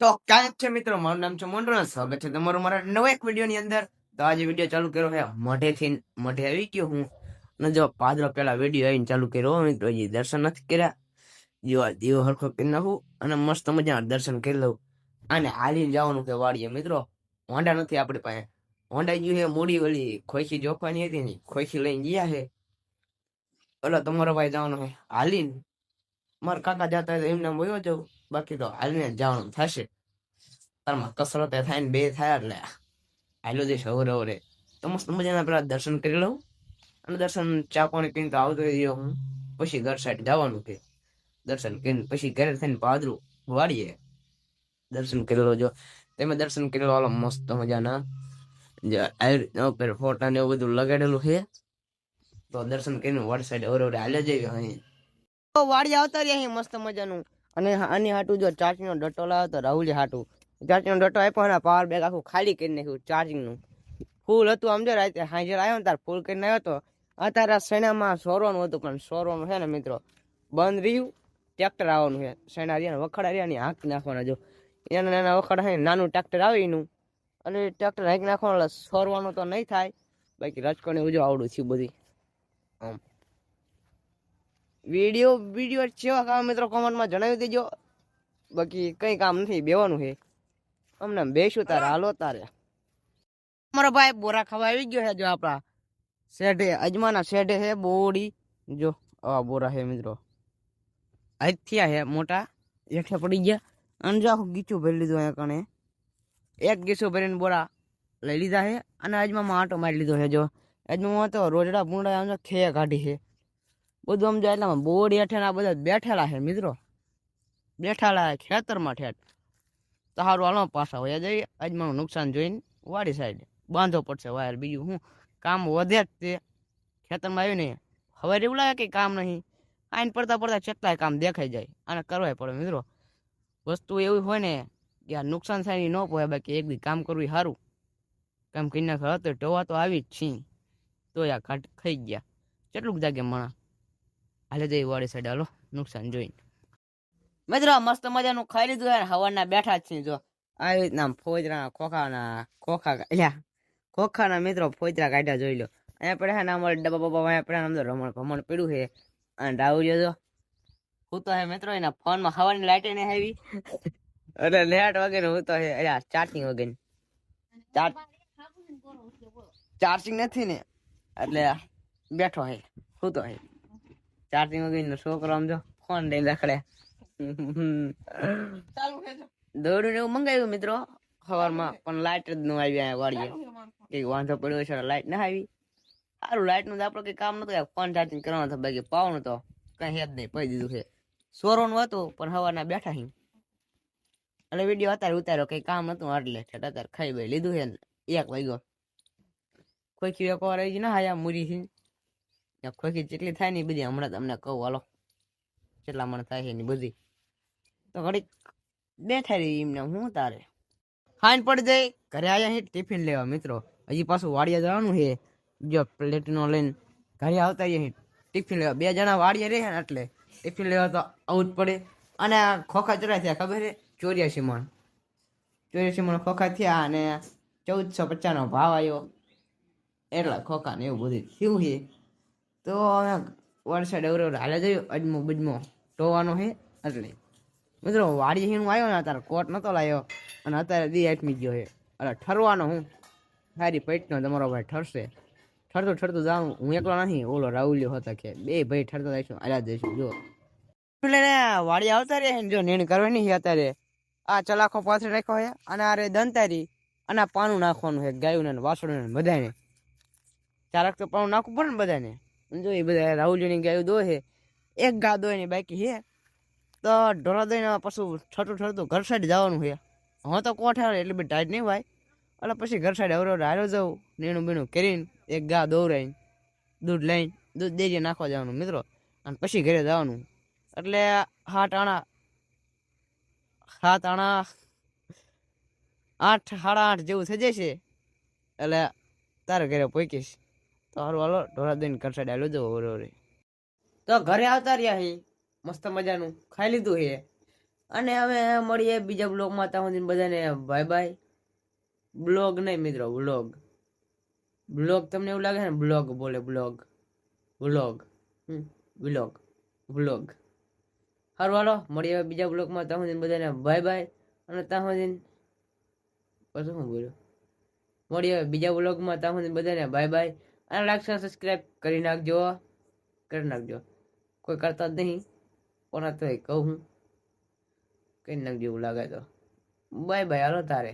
તો ક્યાં છે મિત્રો, મારું નામ છે મોન્ટ્રો. સ્વાગત છે તમારું મારા નવા એક વિડીયો ની અંદર. તો આજે વિડીયો ચાલુ કર્યો છે મોઢે આવી ગયો હું. ને જો પાદરો પેલા વિડીયો આવીને ચાલુ કર્યો મિત્રો, હજી દર્શન નથી કર્યા. જો દીવો હરખો કરી નાખું અને મસ્ત મજા દર્શન કરી લઉં. અને હાલીને જવાનું કે વાડીએ મિત્રો, હોન્ડા નથી આપણી પાસે. હોન્ડા ગયું છે મૂડી ઓલી ખોખી જોખવાની હતી ને, ખોખી લઈને ગયા છે. ઓલો તમારો ભાઈ જવાનો છે હાલીને. મારા કાકા જતા હોય એમને વયો જાઉં, બાકી તો હાલીને જ જવાનું થશે. તારમાં કસરત થાય ને બે થાય એટલે હાલો જઈશ હવરે. તો મસ્ત મજાના પેલા દર્શન કરી લઉં અને દર્શન ચા પાણી પીને તો આવતો રહ્યો હું. પછી ઘર સાઈડ જવાનું છે. દર્શન કરીને પછી ઘરે થઈને પાદરું વાળીએ. દર્શન કરી લો. જો તમે દર્શન કરી લો મસ્ત મજાના ઉપર ફોટા ને એવું બધું લગાડેલું છે. તો દર્શન કરીને વાડી સાઈડ હવરે હાલે જઈએ. અહીં તો વાડી આવતા રહ્યા મસ્ત મજાનું. અને આની હાટું જો ચાર્જિંગ નો ડટ્ટો લાવ્યો તો રાહુલી હાટું ચાર્જિંગ નો ડટ્ટો આપ્યો ને પાવર બેગ આખું ખાલી કરી નાખ્યું. ચાર્જિંગ નું ફૂલ હતું સમજો. રાતે હાજર આવ્યો ને તાર ફૂલ કરીને આવ્યો તો અત્યારે સૈણામાં સોરવાનું હતું, પણ સોરવાનું છે ને મિત્રો બંધ રહ્યું. ટ્રેક્ટર આવવાનું છે. સૈણા રહ્યા વખડા રહ્યા ને હાંકી નાખવાના. જો એના નાના વખડા છે, નાનું ટ્રેક્ટર આવે એનું, અને ટ્રેક્ટર હાંકી નાખવાનું સોરવાનું તો નહીં થાય. બાકી રાજકોટને ઉજો આવડું થયું બધી. આમ વિડીયો કેવા કામ મિત્રો કોમેન્ટમાં જણાવી દેજો. બાકી કઈ કામ નથી, બેવાનું છે અમને બેસું તારે હાલો તારે. મારો ભાઈ બોરા ખાવા આવી ગયો છે. જો આપણા શેઢે અજમાના શેઢે છે બોડી. જો આવા બોરા છે મિત્રો, આજ થયા છે મોટા, એકઠે પડી ગયા. અને જો આખું ગીચું ભરી લીધું અહીંયા કણે. એક ગીચું ભરીને બોરા લઈ લીધા છે. અને અજમામાં આટો મારી લીધો છે. જો અજમામાં તો રોજડા ભૂંડા આમ ખે કાઢી છે બધું સમજો. એટલામાં બોડી હેઠે બધા બેઠેલા છે મિત્રો, બેઠેલા ખેતરમાં ઠેઠ. તો સારું હાલો પાછા વયા જઈએ. અજમાનું નુકસાન જોઈને વાડી સાઈડ બાંધવો પડશે વાયર. બીજું શું કામ વધે જ તે ખેતરમાં આવ્યું ને હવે એવું લાગે કે કામ નહીં. આઈને પડતા પડતા કેટલાય કામ દેખાઈ જાય. અને કરવા પડે મિત્રો. વસ્તુ એવી હોય ને કે આ નુકસાન થાય ન પોય. બાકી એક દી કામ કરવું સારું. કામ કરી નાખે હતો ટોવા તો આવી જ છી. તો આ ઘાટ ખાઈ ગયા. કેટલુંક જાગે મણા હાલે જઈ વાડી સાઈડ હાલો નુકસાન જોઈને. મિત્રો મસ્ત મજાનું ખાઈ લીધું યાર. હવાના બેઠા જ છે. જો આવી રીતના ફોજરા ખોખાના મિત્રો ફોજરા કાઢ્યા જોઈ લો. અહીંયા પડ્યા ને અમારે ડબ્બા બબ્બા અહીંયા પડ્યા. અંદર રમણ ભમણ પડ્યું છે. અને રાહુલ જો હું તો હે મિત્રો એના ફોનમાં હવાની લાઈટ નહીં આવી. એટલે લેટ વગેરે હું તો હે ચાર્જિંગ વગેરે ચાર્જિંગ નથી ને એટલે બેઠો હે હું તો હે ચાર્જિંગ વગેરે. છોકરો આમ જો ફોન લઈ રખડે. દોડું એવું મંગાવ્યું મિત્રો સવારમાં, પણ લાઈટ જ ન આવી. અહીંયા વાડીએ કઈક વાંધો પડ્યો છે, લાઈટ ના આવી. સારું લાઈટ નું આપડે કઈ કામ નતું, ફોન ચાર્જિંગ કરવાનો હતો. બાકી પાવન તો કઈ હેજ નહીં, પડી દીધું છે. સોરોનું હતું પણ હવાના બેઠા હી. એટલે વિડીયો અત્યારે ઉતાર્યો, કઈ કામ નતું એટલે અત્યારે ખાઈ ભાઈ લીધું છે ને 1 વાગ્યો. ખોખી એક વાર આવી ના હાયા મૂરી થી. ખોખી જેટલી થાય ને બધી હમણાં તમને કહું હાલો કેટલા મણ થાય છે ને બધી. તો ઘડીક બેઠા રહી એમને હું તારે ખાઈને પડી જાય. ઘરે આવ્યા ટિફિન લેવા મિત્રો. હજી પાછું વાડિયા જવાનું છે. જો પ્લેટનો લઈને ઘરે આવતા ટિફિન લેવા. 2 જણા વાડિયા રહે ને એટલે ટિફિન લેવા તો આવું જ પડે. અને ખોખા ચડાય થયા ખબર છે 84 મણ. 84 મણ ખોખા થયા અને 1450 નો ભાવ આવ્યો. એટલા ખોખા ને એવું બધું થયું છે. તો અમે વરસાદ અવર હાલે જયું. અજમો બજમો ટોવાનો છે એટલે મિત્રો વાડી હું આવ્યો ને અત્યારે કોટ નતો લાવ્યો. અને અત્યારે દી આટમી ગયો છે. એટલે ઠરવાનો હું સારી પેટનો તમારો ભાઈ ઠરશે. ઠરતું જાઉં. હું એકલો નથી, ઓલો રાહુલ્યો હતો કે 2 ભાઈ ઠરતા જઈશું આલા જઈશું. જો એટલે વાડી આવતા રે જો નીણ કરવાની છે અત્યારે. આ ચલાખો પાથરી રાખ્યો છે. અને આ રે દંતારી અને પાનું નાખવાનું છે ગાયું ને વાસણું ને બધાને. 4 તો પાનું નાખવું પડે ને બધાને. જો એ બધા રાહુલ્યોની ગાયું દો છે. એક ગા દોય ને બાકી છે તો ઢોરા દઈને પાછું ઠરતું ઘર સાઈડ જવાનું છે. હવે તો કોઠે એટલે બી ટાઈટ નહીં ભાઈ. એટલે પછી ઘર સાઈડ હવે હારો જાઉં નીણું બીણું કરીને એક ગા દોરાઈને દૂધ લઈને દૂધ ડેરીએ નાખવા જવાનું મિત્રો. અને પછી ઘરે જવાનું. એટલે 7 આણા 8 સાડા 8 જેવું થઈ જશે. એટલે તારે ઘરે પહોંચીશ. તો સારું હાલો ઢોરા દઈને ઘર સાઈડ હાલો જવું બરોબર. તો ઘરે આવતા રહ્યા છે મસ્ત મજાનું ખાઈ લીધું છે. અને હવે મળીએ બીજા બ્લોગમાં. ત્યાં સુધી બધાને બાય બાય. બ્લોગ નહીં મિત્રો, વ્લોગ. બ્લોગ તમને એવું લાગે ને બ્લોગ બોલે, બ્લોગ વ્લોગ વ્લોગ વ્લોગ. સારું હાલો મળીએ હવે બીજા બ્લોગમાં. ત્યાં સુધી બધાને બાય બાય. અને ત્યાં સુધી પછી શું બોલ્યો, મળીએ હવે બીજા બ્લોગમાં. ત્યાં સુધી બધાને બાય બાય. અને લાઈક સબસ્ક્રાઈબ કરી નાખજો, કરી નાખજો. કોઈ કરતા જ નહીં કોના તો કહું હું કરી નાખજો એવું લાગે તો. બાય બાય હાલો તારે.